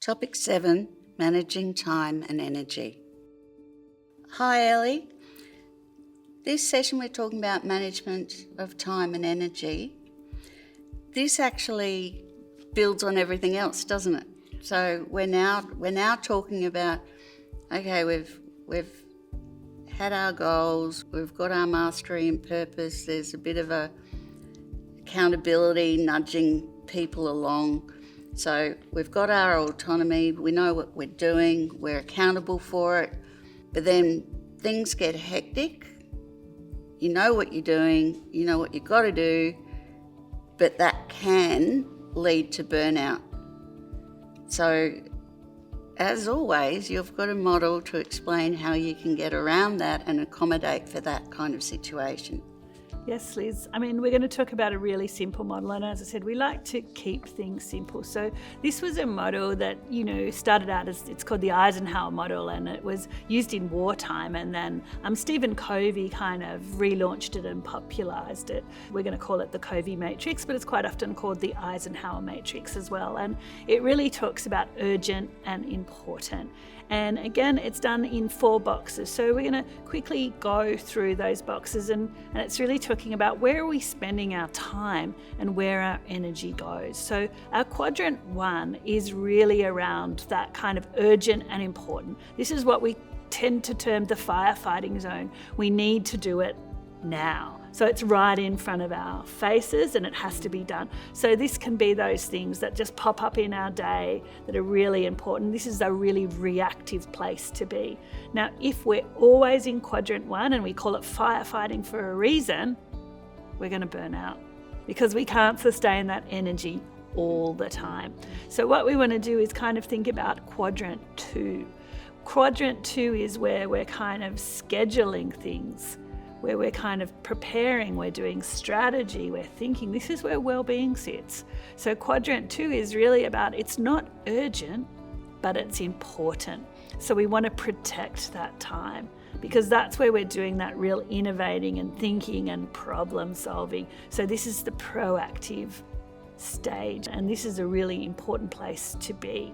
Topic 7, Managing Time and Energy. Hi Ellie. This session we're talking about management of time and energy. This actually builds on everything else, doesn't it? So we're now talking about, okay, we've had our goals, we've got our mastery and purpose, there's a bit of a accountability, nudging people along. So we've got our autonomy, we know what we're doing, we're accountable for it, but then things get hectic. You know what you're doing, you know what you've got to do, but that can lead to burnout. So, as always, you've got a model to explain how you can get around that and accommodate for that kind of situation. Yes, Liz. I mean, we're going to talk about a really simple model, and as I said, we like to keep things simple. So this was a model that, started out as, it's called the Eisenhower model, and it was used in wartime, and then Stephen Covey kind of relaunched it and popularised it. We're going to call it the Covey matrix, but it's quite often called the Eisenhower matrix as well, and it really talks about urgent and important. And again, it's done in 4 boxes. So we're going to quickly go through those boxes, and it's really talking about where are we spending our time and where our energy goes. So our quadrant 1 is really around that kind of urgent and important. This is what we tend to term the firefighting zone. We need to do it now. So it's right in front of our faces and it has to be done. So this can be those things that just pop up in our day that are really important. This is a really reactive place to be. Now, if we're always in quadrant 1 and we call it firefighting for a reason, we're going to burn out because we can't sustain that energy all the time. So what we want to do is kind of think about quadrant 2. Quadrant 2 is where we're kind of scheduling things, where we're kind of preparing, we're doing strategy, we're thinking. This is where well-being sits. So quadrant 2 is really about, it's not urgent, but it's important. So we want to protect that time because that's where we're doing that real innovating and thinking and problem solving. So this is the proactive stage, and this is a really important place to be.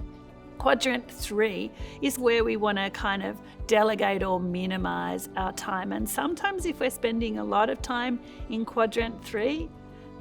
Quadrant 3 is where we want to kind of delegate or minimize our time. And sometimes if we're spending a lot of time in quadrant 3,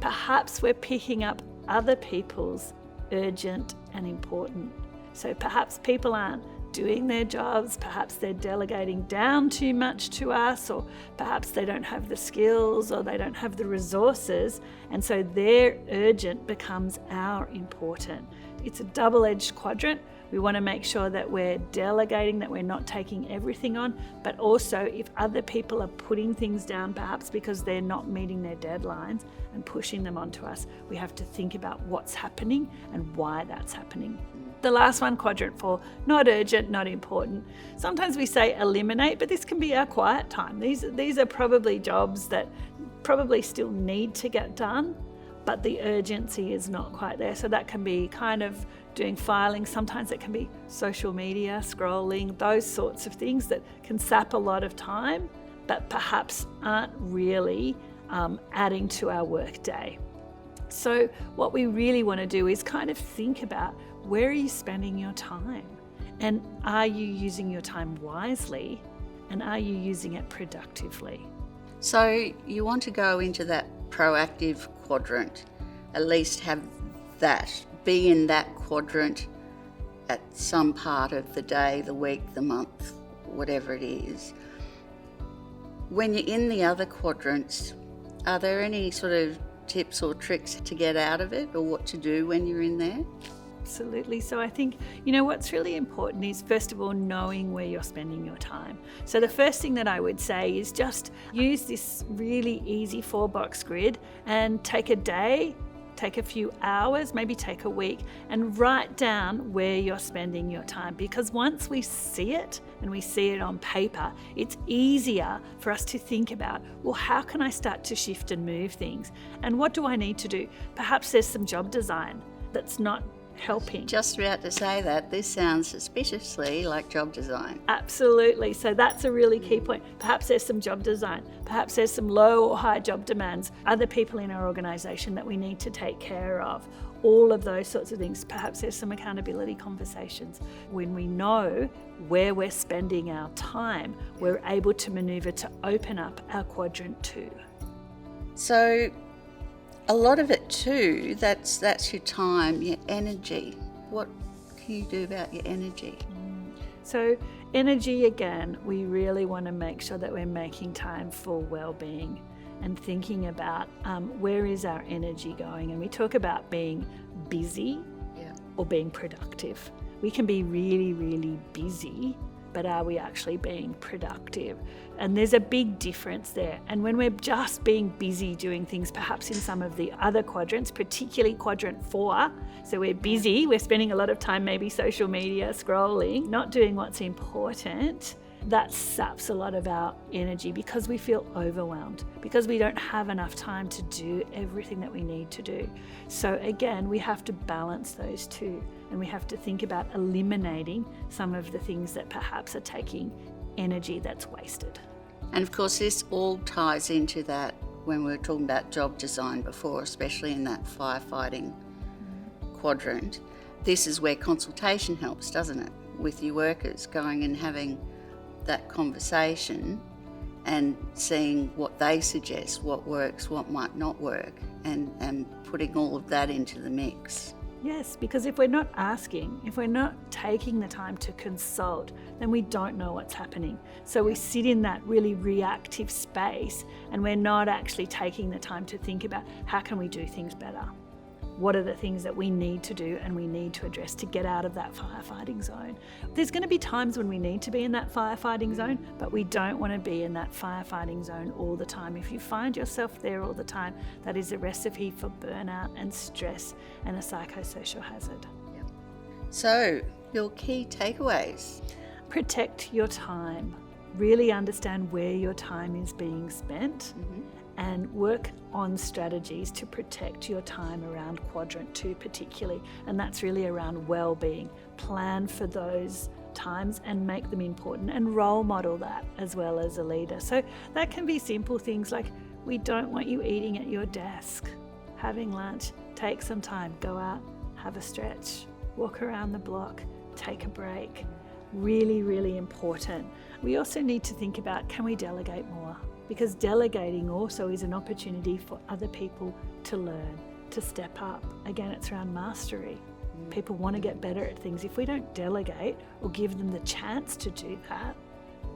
perhaps we're picking up other people's urgent and important. So perhaps people aren't doing their jobs, perhaps they're delegating down too much to us, or perhaps they don't have the skills or they don't have the resources, and so their urgent becomes our important. It's a double-edged quadrant. We want to make sure that we're delegating, that we're not taking everything on, but also if other people are putting things down, perhaps because they're not meeting their deadlines and pushing them onto us, we have to think about what's happening and why that's happening. The last one, quadrant 4, not urgent, not important. Sometimes we say eliminate, but this can be our quiet time. These are probably jobs that probably still need to get done, but the urgency is not quite there. So that can be kind of doing filing. Sometimes it can be social media, scrolling, those sorts of things that can sap a lot of time, but perhaps aren't really adding to our work day. So what we really want to do is kind of think about, where are you spending your time? And are you using your time wisely? And are you using it productively? So you want to go into that proactive quadrant, at least have that, be in that quadrant at some part of the day, the week, the month, whatever it is. When you're in the other quadrants, are there any sort of tips or tricks to get out of it, or what to do when you're in there? Absolutely. So I think, what's really important is, first of all, knowing where you're spending your time. So the first thing that I would say is just use this really easy 4-box grid and take a day, take a few hours, maybe take a week, and write down where you're spending your time. Because once we see it and we see it on paper, it's easier for us to think about, well, how can I start to shift and move things? And what do I need to do? Perhaps there's some job design that's not helping. Just about to say that. This sounds suspiciously like job design. Absolutely. So that's a really key point. Perhaps there's some job design. Perhaps there's some low or high job demands. Other people in our organisation that we need to take care of. All of those sorts of things. Perhaps there's some accountability conversations. When we know where we're spending our time, we're able to manoeuvre to open up our quadrant 2. So a lot of it too, that's your time, your energy. What can you do about your energy? So energy, again, we really want to make sure that we're making time for well-being and thinking about where is our energy going. And we talk about being busy or being productive. We can be really, really busy, but are we actually being productive? And there's a big difference there. And when we're just being busy doing things, perhaps in some of the other quadrants, particularly quadrant 4, so we're busy, we're spending a lot of time maybe social media, scrolling, not doing what's important, that saps a lot of our energy because we feel overwhelmed, because we don't have enough time to do everything that we need to do. So again, we have to balance those two, and we have to think about eliminating some of the things that perhaps are taking energy that's wasted. And of course, this all ties into that when we were talking about job design before, especially in that firefighting quadrant. This is where consultation helps, doesn't it? With your workers, going and having that conversation and seeing what they suggest, what works, what might not work, and putting all of that into the mix. Yes, because if we're not asking, if we're not taking the time to consult, then we don't know what's happening. So we sit in that really reactive space and we're not actually taking the time to think about how can we do things better? What are the things that we need to do and we need to address to get out of that firefighting zone? There's going to be times when we need to be in that firefighting zone, but we don't want to be in that firefighting zone all the time. If you find yourself there all the time, that is a recipe for burnout and stress and a psychosocial hazard. Yep. So, your key takeaways. Protect your time. Really understand where your time is being spent. And work on strategies to protect your time around quadrant 2 particularly, and that's really around well-being. Plan for those times and make them important and role model that as well as a leader. So that can be simple things like, we don't want you eating at your desk, having lunch, take some time, go out, have a stretch, walk around the block, take a break. Really, really important. We also need to think about, can we delegate more? Because delegating also is an opportunity for other people to learn, to step up. Again, it's around mastery. People want to get better at things. If we don't delegate or give them the chance to do that,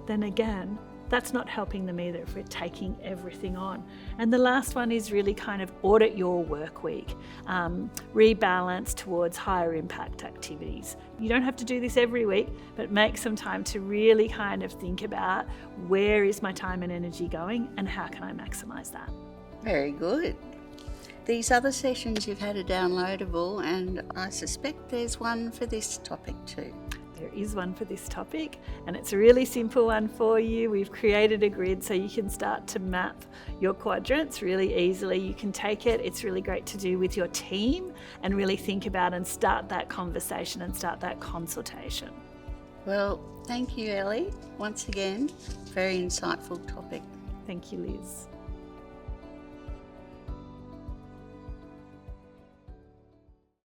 then again, that's not helping them either if we're taking everything on. And the last one is really kind of audit your work week, rebalance towards higher impact activities. You don't have to do this every week, but make some time to really kind of think about, where is my time and energy going and how can I maximise that? Very good. These other sessions you've had are downloadable, and I suspect there's one for this topic too. There is one for this topic, and it's a really simple one for you. We've created a grid so you can start to map your quadrants really easily. You can take it. It's really great to do with your team and really think about and start that conversation and start that consultation. Well, thank you, Ellie. Once again, very insightful topic. Thank you, Liz.